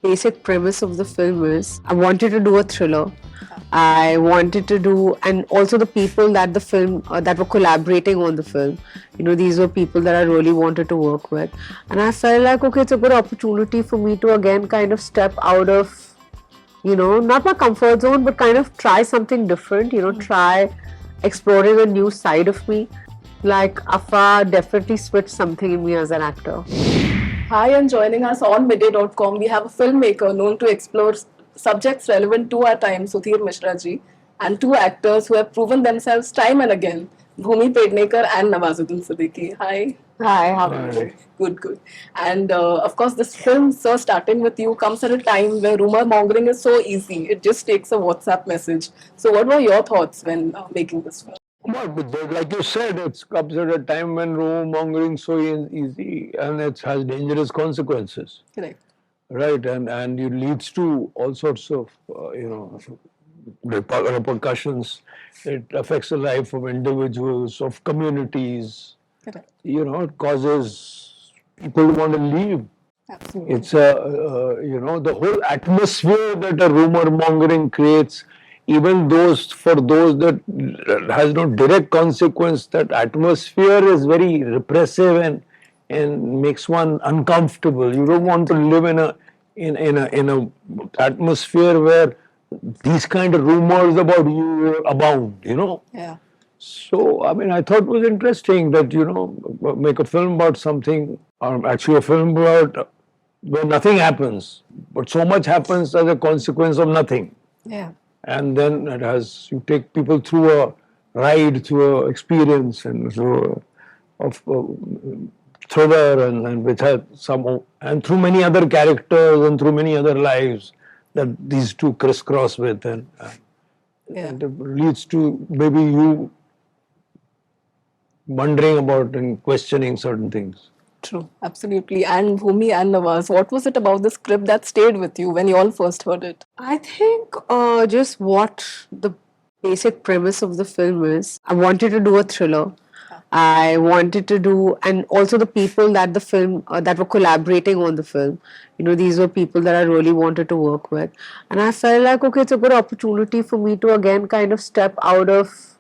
basic premise of the film is I wanted to do a thriller. I wanted to do, and also the people that the film that were collaborating on the film, these were people that I really wanted to work with, and I felt like, okay, it's a good opportunity for me to again kind of step out of, not my comfort zone, but kind of try something different, try exploring a new side of me. Like Afwaah definitely switched something in me as an actor. Hi, and joining us on midday.com, we have a filmmaker known to explore subjects relevant to our time, Sudhir Mishra ji, and two actors who have proven themselves time and again, Bhumi Pednekar and Nawazuddin Siddiqui. Hi. Hi, how are you? Good, good. And of course, this film, sir, starting with you, comes at a time where rumor mongering is so easy. It just takes a WhatsApp message. So, what were your thoughts when making this film? Well, like you said, it comes at a time when rumor mongering so easy and it has dangerous consequences. Correct. Right, and it leads to all sorts of repercussions. It affects the life of individuals, of communities. Correct. It causes people to want to leave. Absolutely. It's the whole atmosphere that a rumor mongering creates. Even for those that has no direct consequence, that atmosphere is very repressive and makes one uncomfortable. You don't want to live in a atmosphere where these kind of rumors about you abound. Yeah. So I thought it was interesting that make a film about something, or actually a film about where nothing happens, but so much happens as a consequence of nothing. Yeah. And then you take people through a ride, through an experience, and through thriller, and which has and through many other characters and through many other lives that these two crisscross with, and it leads to maybe you wondering about and questioning certain things. True, absolutely. And Bhumi and Nawaz, what was it about the script that stayed with you when you all first heard it? I think just what the basic premise of the film is. I wanted to do a thriller. I wanted to do, and also the people that the film that were collaborating on the film, these were people that I really wanted to work with, and I felt like, okay, it's a good opportunity for me to again kind of step out of,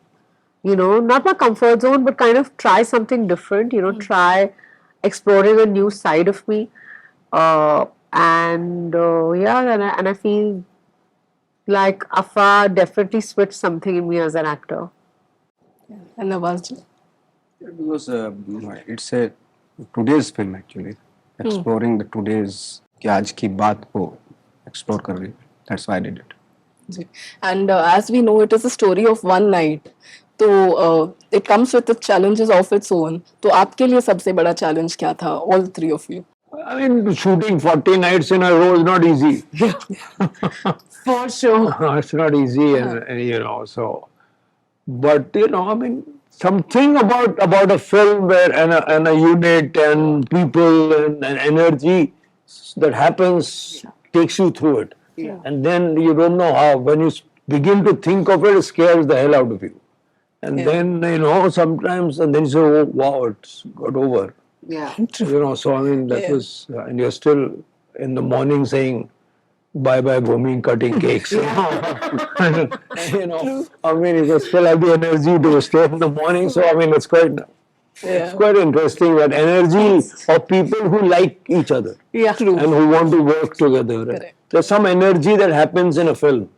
not my comfort zone, but kind of try something different, try exploring a new side of me, and I feel like Afwaah definitely switched something in me as an actor. And Nawaz ji? Because it's a today's film actually, exploring the today's कि आज की बात को explore कर रही. That's why I did it. Ji. And as we know, it is a story of one night. तो it comes with the challenges of its own. तो आपके लिए सबसे बड़ा challenge क्या था? All three of you. Shooting 40 nights in a row is not easy. For sure. It's not easy, and so. But something about a film where and a unit and people and energy that happens takes you through it. Yeah. And then you don't know how. When you begin to think of it, it scares the hell out of you. And then, sometimes, and then you say, oh, wow, it's got over. Yeah. So that was, and you're still in the morning saying, bye-bye, Bhumi, cutting cakes. You still have the energy to stay in the morning. So, it's quite interesting, that energy of people who like each other. Yeah. True. And who want to work together. Correct. There's some energy that happens in a film,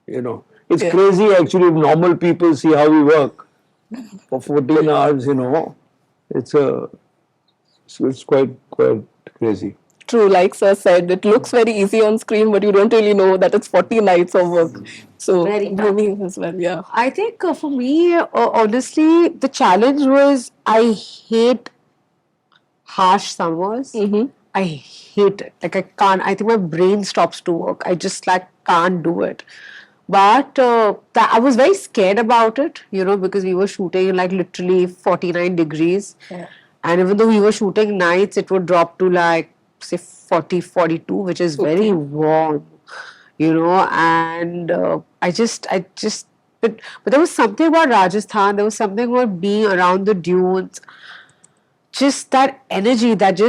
It's crazy actually if normal people see how we work for 14 hours, it's quite crazy. True, like sir said, it looks very easy on screen, but you don't really know that it's 40 nights of work. So, Bhumi as well, yeah. I think for me, honestly, the challenge was I hate harsh summers. I hate it. Like I can't. I think my brain stops to work. I just can't do it. But I was very scared about it, because we were shooting in literally 49 degrees. Yeah. And even though we were shooting nights, it would drop to say 40, 42, which is very warm, and but there was something about Rajasthan, there was something about being around the dunes, just that energy that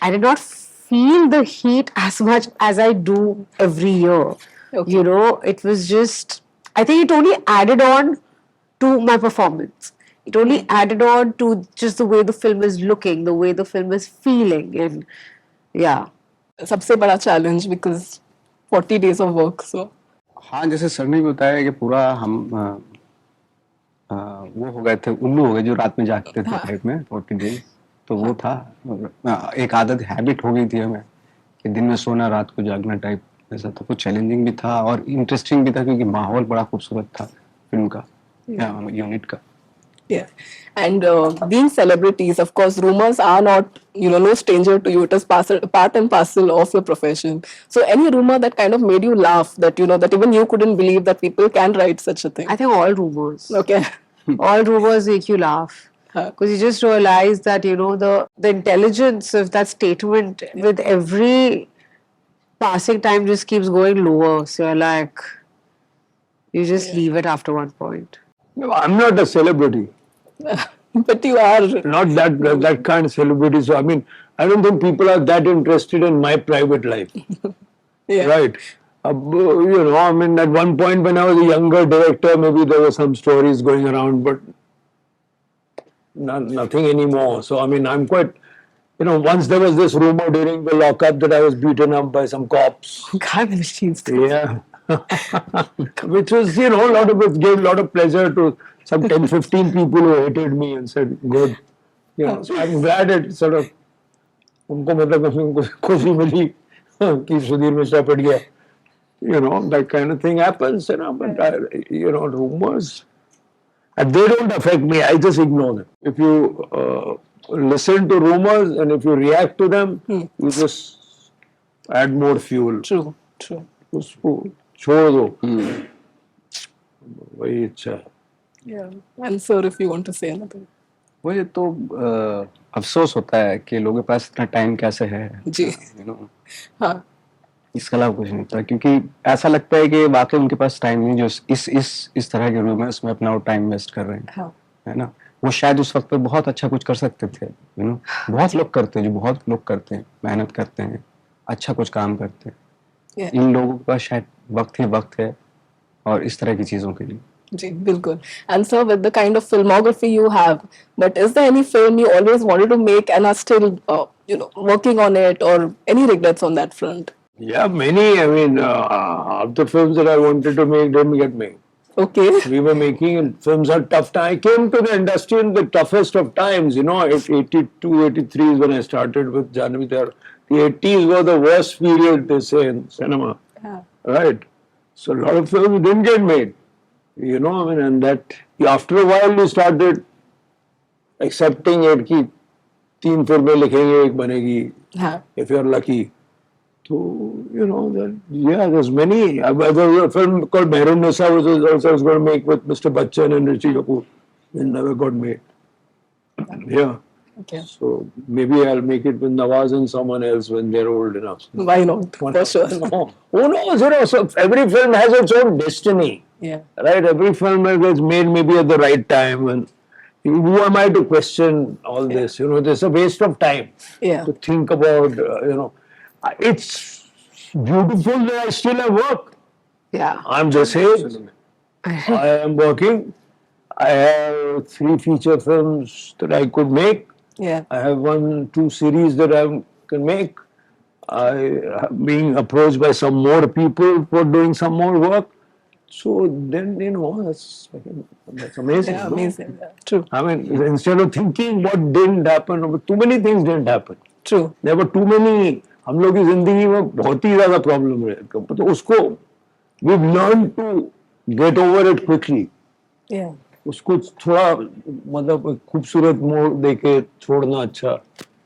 I did not feel the heat as much as I do every year. Okay. You know, it was just, I think it only added on to my performance. It only added on to just the way the film is looking, the way the film is feeling, and yeah. सबसे बड़ा challenge because 40 days of work. So हाँ, जैसे sir ने भी बताया कि पूरा हम वो हो गए थे, उल्लू हो गए जो रात में जागते थे टाइप में 40 डेज। तो वो था, एक आदत हैबिट हो गई थी हमें कि दिन में सोना रात को जागना टाइप ऐसा। तो कुछ चैलेंजिंग भी था और इंटरेस्टिंग भी था क्योंकि माहौल बड़ा खूबसूरत था फिल्म का, यूनिट का। yeah, and being celebrities, of course, rumors are not, no stranger to you. It is part and parcel of your profession. So, any rumor that kind of made you laugh, that that even you couldn't believe that people can write such a thing? I think all rumors. Okay. All rumors make you laugh. Because you just realize that, the intelligence of that statement with every passing time just keeps going lower. So you're like, you just leave it after one point. No, I'm not a celebrity. But you are. Not that kind of celebrity. So I mean, I don't think people are that interested in my private life. Yeah. Right. I mean, at one point when I was a younger director, maybe there were some stories going around, but nothing anymore. So I mean, I'm quite. Once there was this rumor during the lockup that I was beaten up by some cops. God, machines. Yeah. Which was, a lot of it gave a lot of pleasure to some 10, 15 people who hated me and said, good. So I'm glad it sort of, उनको मतलब उनको खुशी मिली कि सुधीर मिश्रा पड़ गया. That kind of thing happens, but rumors, and they don't affect me. I just ignore them. If you listen to rumors and if you react to them, you just add more fuel. True. उसको छोड़ दो. वही अच्छा है. Yeah. And sir, if you want to say anything. वही तो अफसोस होता है कि लोगों के पास इतना टाइम कैसे है. जी. हाँ. इसके अलावा कुछ नहीं था क्योंकि ऐसा लगता है कि वाकई उनके पास टाइम नहीं जो इस तरह के रूमर्स में अपना टाइम वेस्ट कर रहे हैं. हाँ. है ना. वो शायद उस वक्त पे बहुत अच्छा कुछ कर सकते थे. बहुत लोग करते हैं, जो बहुत लोग करते हैं, मेहनत करते हैं, अच्छा कुछ काम करते हैं. इन लोगों के पास शायद वक्त है और इस तरह की चीजों के लिए. जी बिल्कुल. And sir, with the kind of filmography you have, but is there any film you always wanted to make and are still, working on it, or any regrets on that front? Yeah, many. I mean, half the films that I wanted to make didn't get made. Okay. We were making, and films are tough time. I came to the industry in the toughest of times. 82, 83 is when I started with Janvi Dar. The 80s were the worst period, they say, in cinema. Yeah. Right? So a lot of films didn't get made. And that, after a while you started accepting it कि 3 फिल्में लिखेंगे, 1 बनेगी. हाँ. If you're lucky. So, there's many. There was a film called Mehrun Nisa, which I was going to make with Mr. Bachchan and Rishi Kapoor. It never got made. Yeah. Okay. So maybe I'll make it with Nawaz and someone else when they're old enough. Why not? For sure. No. Who knows? So every film has its own destiny. Yeah. Right? Every film gets made maybe at the right time. And who am I to question all this? It's a waste of time to think about, It's beautiful that I still have work. Yeah. I'm this age. I am working. I have 3 feature films that I could make. Yeah. I have 1, 2 series that I can make. I am being approached by some more people for doing some more work. So then, that's amazing. Yeah, amazing. Yeah, true. I mean, instead of thinking what didn't happen, too many things didn't happen. True. There were too many. हम लोग की जिंदगी में बहुत ही ज्यादा problem है. तो उसको we've learned to get over it quickly. Yeah. उसको थोड़ा मतलब खूबसूरत मोड़ देके छोड़ना अच्छा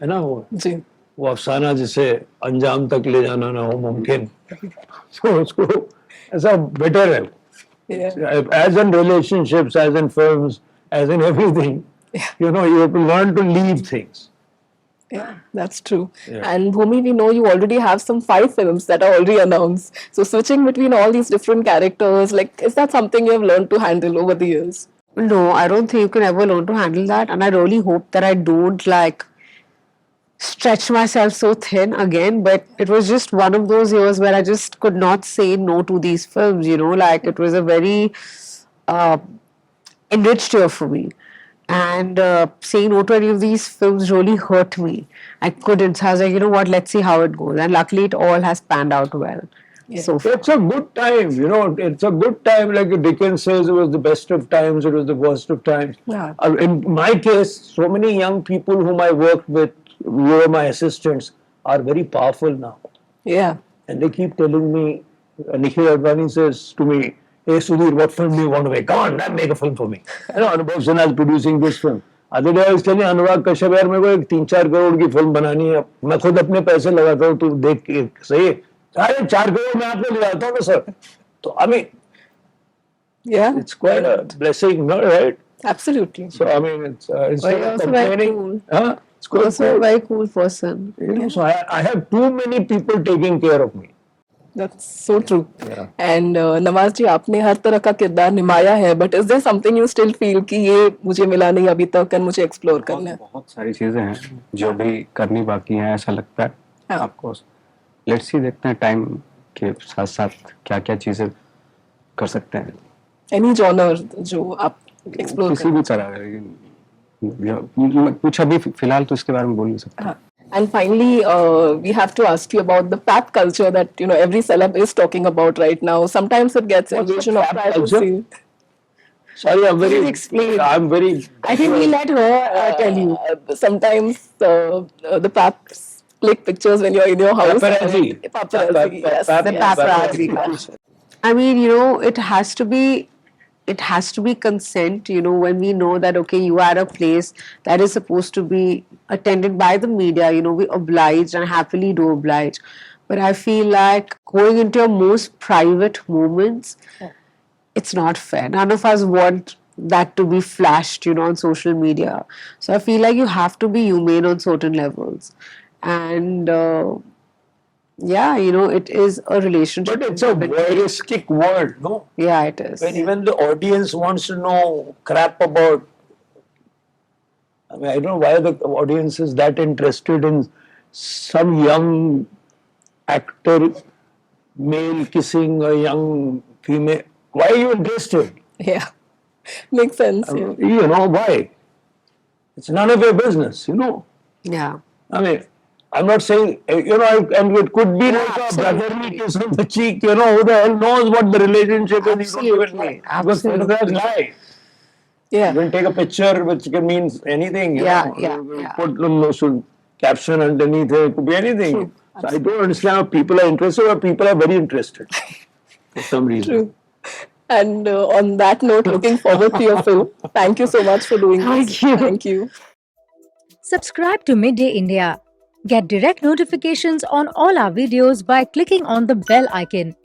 है ना. वो अफसाना जिसे अंजाम तक ले जाना ना हो मुमकिन. तो उसको ऐसा बेटर है. As in relationships, as in films, as in everything, you have to learn to leave things. Yeah, that's true. Yeah. And Bhumi, we know you already have some 5 films that are already announced. So switching between all these different characters, is that something you have learned to handle over the years? No, I don't think you can ever learn to handle that. And I really hope that I don't stretch myself so thin again, but it was just one of those years where I just could not say no to these films, like it was a very uh, enriched year for me. And saying no to any of these films really hurt me. I couldn't. So I was like, you know what, let's see how it goes. And luckily, it all has panned out well. So far. It's a good time, it's a good time. Like Dickens says, it was the best of times, it was the worst of times. Yeah. In my case, so many young people whom I worked with, who were my assistants, are very powerful now. Yeah. And they keep telling me, Nikhil Advani says to me, hey Sudhir, what film do you want to make? Come on, make a film for me. Anubhav Sinha is producing this film. Other day I was telling Anurag Kashyap, यार मेरे को एक 3-4 करोड़ की film बनानी है, मैं खुद अपने पैसे लगाता हूँ, तू देख सही है, 4.5 करोड़ मैं आपको ले आता हूँ सर. तो I mean, Yeah. it's quite a blessing, no, right? Absolutely. So I mean, it's instead you're of also very complaining, cool. it's quite also a cool. very cool person. So I have too many people taking care of me. That's so true. Yeah. And Nawaz जी, आपने हर तरह का किरदार निभाया है, but is there something you still feel कि ये मुझे मिला नहीं अभी तक और मुझे एक्सप्लोर करना है? बहुत सारी चीजें हैं जो भी करनी बाकी हैं, ऐसा लगता है. हाँ. आपको लेट्स सी, देखते हैं टाइम के साथ साथ क्या क्या चीजें कर सकते हैं. Any genre जो आप एक्सप्लोर किसी भी तरह कुछ अभी फिलहाल तो इसके बारे में बोल नहीं सकता. हाँ. And finally, we have to ask you about the pap culture that every celeb is talking about right now. Sometimes it gets invasion of pap privacy. Sorry, I'm very. Explain. I'm very. I think we let her tell you. Sometimes the paps click pictures when you're in your house. Paparazzi. Paparazzi. Yes. The paparazzi. I mean, it has to be consent, when we know that, okay, you are at a place that is supposed to be attended by the media, we oblige and happily do oblige. But I feel like going into your most private moments, it's not fair. None of us want that to be flashed, on social media. So I feel like you have to be humane on certain levels. And yeah, it is a relationship. But it's a voyeuristic world, no? Yeah, it is. When even the audience wants to know crap about. I mean, I don't know why the audience is that interested in some young actor, male kissing a young female. Why are you interested? Yeah. Makes sense. Yeah. Why? It's none of your business, Yeah. I mean, I'm not saying, and it could be like absolutely. a brotherly kiss on the cheek, who the hell knows what the relationship is. You don't even know. Because photographs lie. Yeah. You can take a picture which can mean anything. Yeah. Put caption underneath it, it could be anything. So I don't understand how people are interested, or people are very interested for some reason. True. And on that note, looking forward to your film. Thank you so much for doing this. Thank you. Subscribe to Midday India. Get direct notifications on all our videos by clicking on the bell icon.